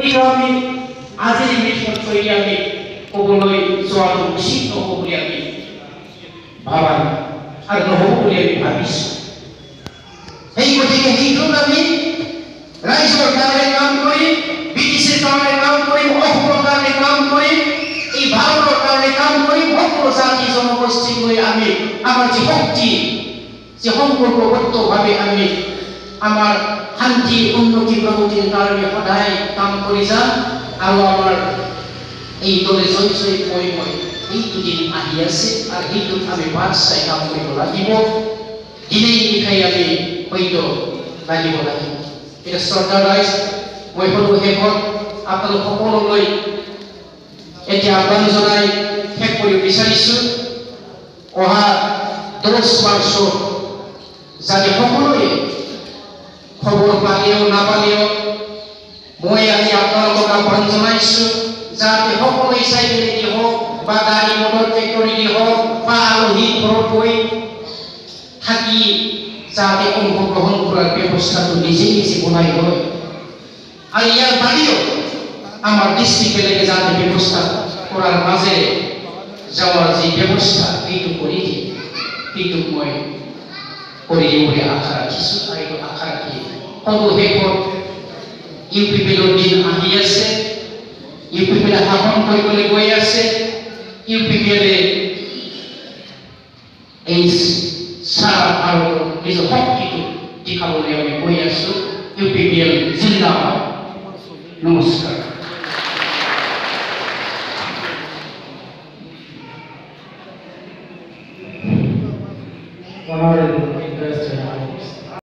এইটো আমি আজিৰ মিছনত কৰি আমি ক'বলৈ যোৱাটো উচিত নহ'ব বুলি আমি ভাবা আৰু নহ'ব বুলি আমি ভাবিছোঁ। সেই গতিকে সেইটোত আমি ৰাইজৰ কাৰণে কাম কৰিম, ব্ৰিটিছৰ কাৰণে কাম কৰিম, অসমৰ কাৰণে কাম কৰিম, এই ভাৰতৰ কাৰণে কাম কৰিম, সকলো জাতি জনগোষ্ঠীক লৈ আমি আমাৰ যি শক্তি, যি সংকল্পবদ্ধভাৱে আমি আমাৰ শান্তি উন্নতি প্ৰগতিৰ কাৰণে সদায় কাম কৰি যাম আৰু আমাৰ এই দলে জয় জয় মই এইটো দিন আহি আছে আৰু সেইটোত আমি বাট চাই কাম কৰিব লাগিব। দিনেই নিশাই আমি হয়তো লাগিব লাগিব। এটা শ্ৰদ্ধা ৰাইজ, মই সৰু শেষত আপোনালোক সকলোলৈ এতিয়া আহ্বান জনাই শেষ কৰিব বিচাৰিছোঁ। অহা 10 মাৰ্চত যাতে সকলোৱে খবৰ পালেও নাপালেও মই আজি আপোনালোকক আহ্বান জনাইছোঁ যাতে সকলোৱে চাইকেলেদি হওক বা গাড়ী মটৰ ট্ৰেক্টৰেদি হওক বা আলহী ঘৰত গৈ থাকি যাতে অংশগ্ৰহণ কৰাৰ ব্যৱস্থাটো নিজে নিজে বনাই লয় আৰু ইয়াৰ বাহিৰেও আমাৰ ডিষ্ট্ৰিক্টলৈকে যাতে ব্যৱস্থা কৰাৰ মাজেৰে যাওয়াৰ যে ব্যবস্থা এইটো কৰি দিয়ে, এইটো মই কৰি দিম বুলি আশা ৰাখিছোঁ আৰু এইটো আশা ৰাখি সকলো শেষত ইউপিপিএলৰ দিন আহি আছে। ইউপিপিএলে শাসন কৰিবলৈ গৈ আছে। ইউপিপিএলে এই চাহ আৰু নিজৰ শক্তিটো দেখাবলৈ আমি গৈ আছোঁ। ইউপিপিএল জিন্দাবাদ। নমস্কাৰ।